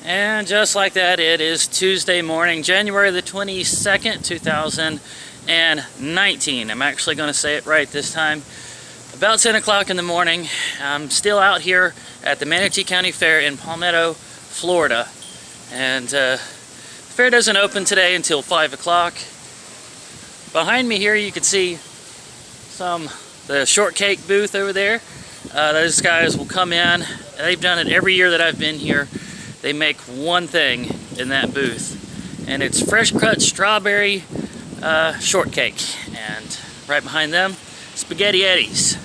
And just like that, it is Tuesday morning, January the 22nd, 2019. I'm actually going to say it right this time. About 10 o'clock in the morning. I'm still out here at the Manatee County Fair in Palmetto, Florida. And the fair doesn't open today until 5 o'clock. Behind me here you can see the shortcake booth over there. Those guys will come in. They've done it every year that I've been here. They make one thing in that booth, and it's fresh cut strawberry shortcake. And right behind them, Spaghetti Eddies.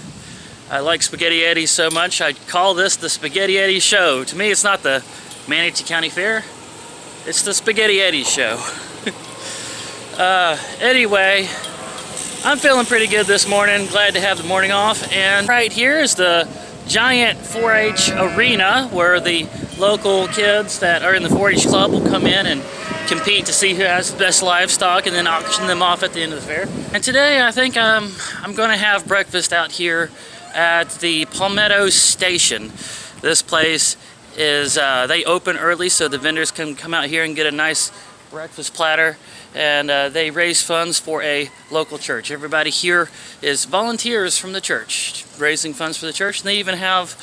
I like Spaghetti Eddies so much, I call this the Spaghetti Eddies Show. To me, it's not the Manatee County Fair, it's the Spaghetti Eddies Show. Anyway, I'm feeling pretty good this morning. Glad to have the morning off. And right here is the giant 4-H arena where the local kids that are in the 4-H club will come in and compete to see who has the best livestock and then auction them off at the end of the fair. And today I think I'm going to have breakfast out here at the Palmetto Station. This place is, they open early so the vendors can come out here and get a nice breakfast platter, and they raise funds for a local church. Everybody here is volunteers from the church, raising funds for the church, and they even have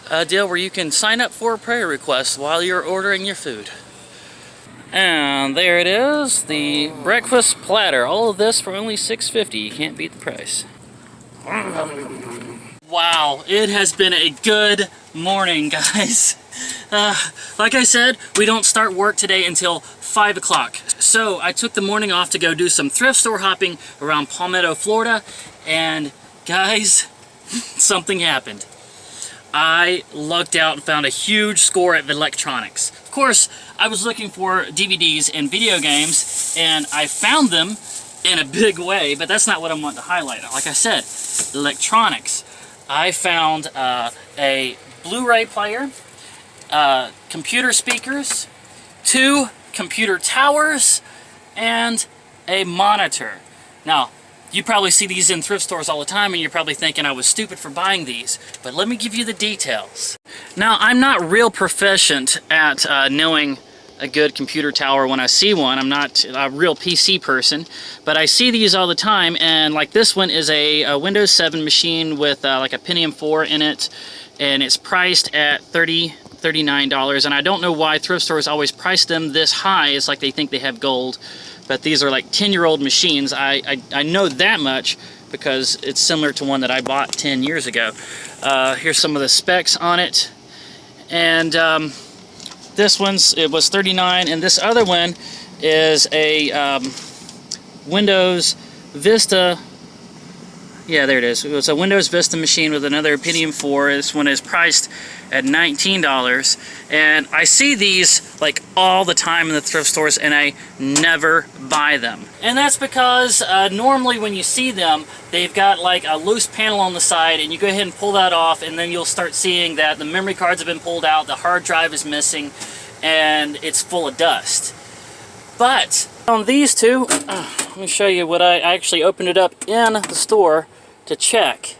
a deal where you can sign up for a prayer request while you're ordering your food. And there it is, the breakfast platter. All of this for only $6.50. You can't beat the price. Wow, it has been a good morning, guys. Like I said, we don't start work today until 5 o'clock. So I took the morning off to go do some thrift store hopping around Palmetto, Florida. And guys, something happened. I lucked out and found a huge score of electronics. Of course, I was looking for DVDs and video games, and I found them in a big way, but that's not what I want to highlight. Like I said, electronics. I found a Blu-ray player, computer speakers, 2 computer towers, and a monitor. Now, you probably see these in thrift stores all the time, and you're probably thinking I was stupid for buying these, but let me give you the details. Now, I'm not real proficient at knowing a good computer tower when I see one. I'm not a real PC person, but I see these all the time, and like this one is a Windows 7 machine with like a Pentium 4 in it, and it's priced at $39, and I don't know why thrift stores always price them this high. It's like they think they have gold, but these are like 10-year-old machines. I know that much because it's similar to one that I bought 10 years ago. Here's some of the specs on it, and this it was $39, and this other one is a Windows Vista. Yeah, there it is. It was a Windows Vista machine with another Pentium 4. This one is priced at $19, and I see these like all the time in the thrift stores, and I never buy them. And that's because normally when you see them, they've got like a loose panel on the side, and you go ahead and pull that off, and then you'll start seeing that the memory cards have been pulled out, the hard drive is missing, and it's full of dust. But on these two, let me show you what I actually opened it up in the store to check.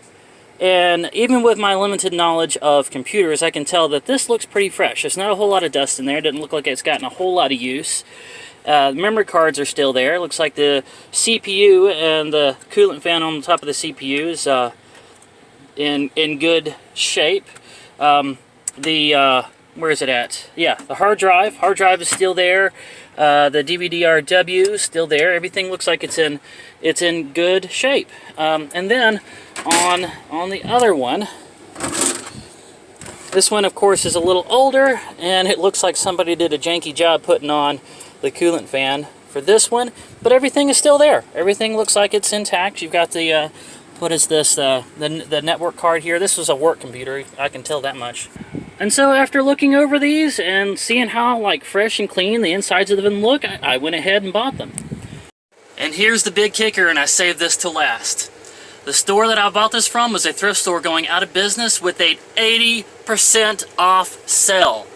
And even with my limited knowledge of computers, I can tell that this looks pretty fresh. There's not a whole lot of dust in there. It doesn't look like it's gotten a whole lot of use. The memory cards are still there. It looks like the CPU and the coolant fan on the top of the CPU is in good shape. Where is it at? Yeah, the hard drive. Hard drive is still there. The DVD-RW is still there. Everything looks like it's in good shape. And then on the other one, this one of course is a little older, and it looks like somebody did a janky job putting on the coolant fan for this one, but everything is still there. Everything looks like it's intact. You've got the what is this, the network card here. This was a work computer, I can tell that much. And so after looking over these and seeing how like fresh and clean the insides of them look, I went ahead and bought them. And here's the big kicker, and I saved this to last. The store that I bought this from was a thrift store going out of business with a 80% off sale.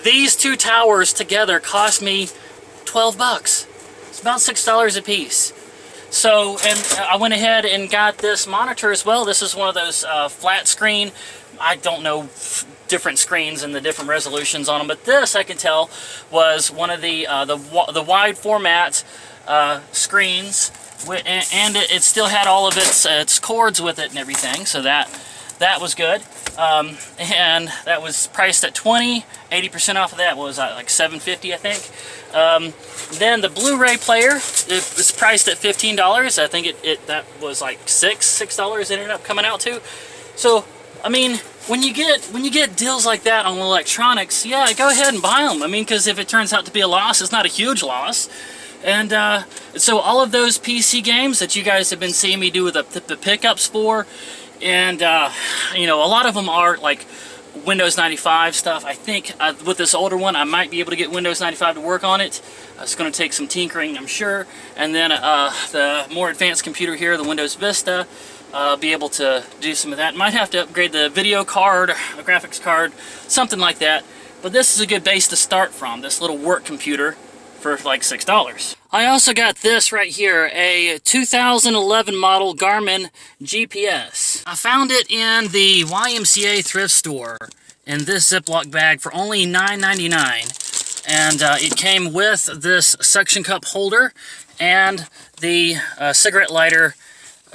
These 2 towers together cost me $12. It's about $6 a piece. So, and I went ahead and got this monitor as well. This is one of those flat screen, I don't know different screens and the different resolutions on them, but this I can tell was one of the wide format screens, and it still had all of its cords with it and everything, so that was good. And that was priced at $20. 80% off of that was like $7.50, I think. Then the Blu-ray player, it was priced at $15. I think that was like $6 it ended up coming out to. So I mean, when you get deals like that on electronics, yeah, go ahead and buy them. I mean, because if it turns out to be a loss, it's not a huge loss. And so all of those PC games that you guys have been seeing me do with the pickups for, and you know, a lot of them are like Windows 95 stuff. I think with this older one, I might be able to get Windows 95 to work on it. It's going to take some tinkering, I'm sure. And then the more advanced computer here, the Windows Vista, be able to do some of that. Might have to upgrade the video card, a graphics card, something like that. But this is a good base to start from, this little work computer for like $6. I also got this right here, a 2011 model Garmin GPS. I found it in the YMCA thrift store in this Ziploc bag for only $9.99. And it came with this suction cup holder and the cigarette lighter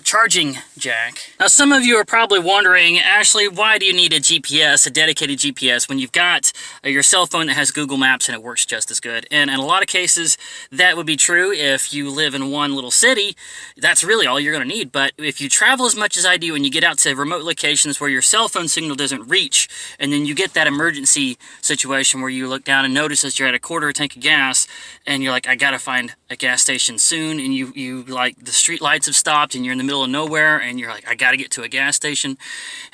charging jack. Now some of you are probably wondering, Ashley, why do you need a GPS, a dedicated GPS, when you've got your cell phone that has Google Maps and it works just as good? And in a lot of cases that would be true if you live in one little city. That's really all you're going to need. But if you travel as much as I do and you get out to remote locations where your cell phone signal doesn't reach, and then you get that emergency situation where you look down and notice that you're at a quarter tank of gas and you're like, I gotta find a gas station soon, and you like the street lights have stopped and you're in the middle of nowhere and you're like, I gotta get to a gas station,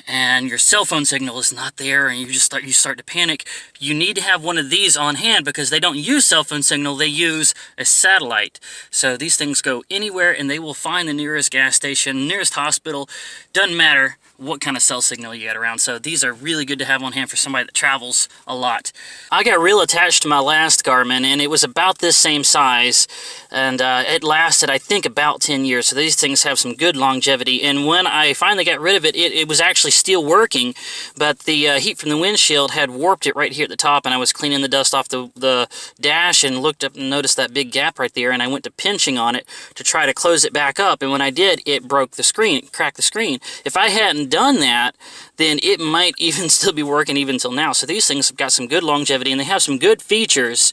and your cell phone signal is not there, and you start to panic. You need to have one of these on hand because they don't use cell phone signal, they use a satellite. So these things go anywhere and they will find the nearest gas station, nearest hospital, doesn't matter what kind of cell signal you get around. So these are really good to have on hand for somebody that travels a lot. I got real attached to my last Garmin, and it was about this same size, and it lasted, I think, about 10 years. So these things have some good longevity. And when I finally got rid of it, it was actually still working, but the heat from the windshield had warped it right here at the top, and I was cleaning the dust off the dash and looked up and noticed that big gap right there, and I went to pinching on it to try to close it back up, and when I did, it broke the screen, it cracked the screen. If I hadn't done that, then it might even still be working even till now. So these things have got some good longevity, and they have some good features.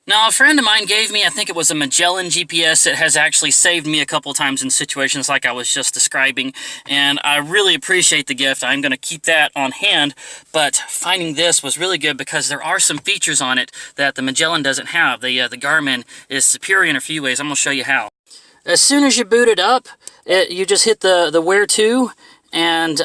Now, a friend of mine gave me, I think it was a Magellan GPS that has actually saved me a couple times in situations like I was just describing, and I really appreciate the gift. I'm going to keep that on hand, but finding this was really good because there are some features on it that the Magellan doesn't have. The Garmin is superior in a few ways. I'm going to show you how. As soon as you boot it up, you just hit the Where To, and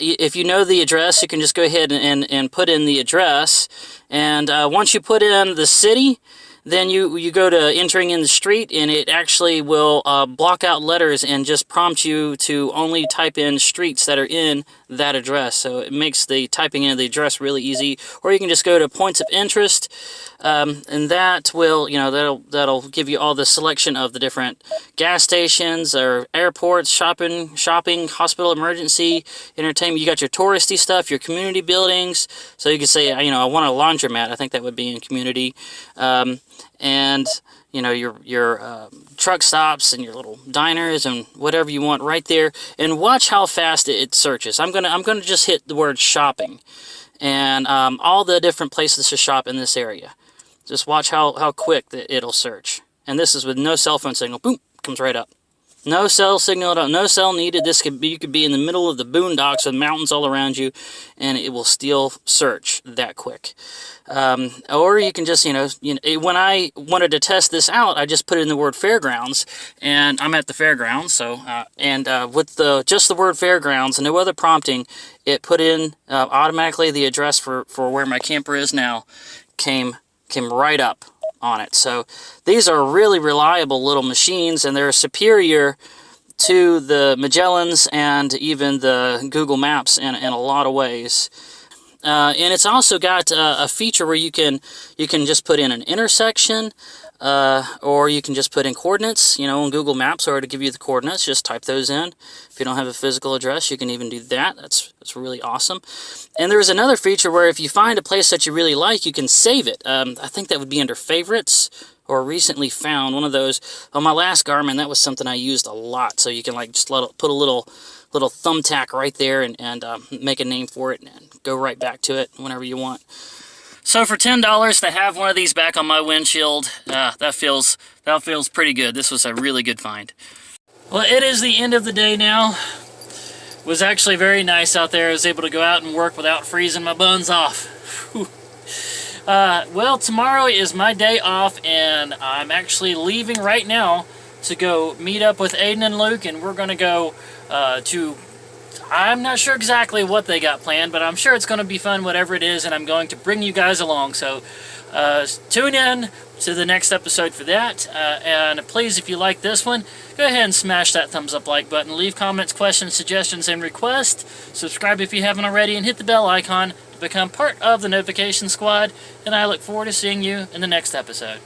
if you know the address, you can just go ahead and put in the address. And once you put in the city, then you go to entering in the street, and it actually will block out letters and just prompt you to only type in streets that are in that address. So it makes the typing in the address really easy. Or you can just go to points of interest, and that will, you know, that'll give you all the selection of the different gas stations or airports, shopping, hospital, emergency, entertainment. You got your touristy stuff, your community buildings. So you can say, you know, I want a laundromat. I think that would be in community. And you know, your truck stops and your little diners and whatever you want right there. And watch how fast it searches. I'm gonna just hit the word shopping, and all the different places to shop in this area. Just watch how quick it'll search. And this is with no cell phone signal. Boom, comes right up. No cell signal at all. No cell needed. You could be in the middle of the boondocks with mountains all around you, and it will still search that quick. Or you can just, you know, when I wanted to test this out, I just put in the word fairgrounds, and I'm at the fairgrounds. So, with just the word fairgrounds and no other prompting, it put in automatically the address for where my camper is now. Came right up on it. So these are really reliable little machines, and they're superior to the Magellans and even the Google Maps in a lot of ways. And it's also got a feature where you can just put in an intersection, or you can just put in coordinates, you know, on Google Maps, or to give you the coordinates, just type those in. If you don't have a physical address, you can even do that. That's really awesome. And there's another feature where if you find a place that you really like, you can save it. I think that would be under favorites or recently found, one of those. On my last Garmin, that was something I used a lot. So you can like just put a little thumbtack right there and make a name for it and go right back to it whenever you want. So for $10 to have one of these back on my windshield, that feels pretty good. This was a really good find. Well, it is the end of the day now. It was actually very nice out there. I was able to go out and work without freezing my buns off. Well, tomorrow is my day off, and I'm actually leaving right now to go meet up with Aiden and Luke, and we're going to go to... I'm not sure exactly what they got planned, but I'm sure it's going to be fun, whatever it is, and I'm going to bring you guys along. So tune in to the next episode for that. And please, if you like this one, go ahead and smash that thumbs up like button. Leave comments, questions, suggestions, and requests. Subscribe if you haven't already, and hit the bell icon to become part of the notification squad. And I look forward to seeing you in the next episode.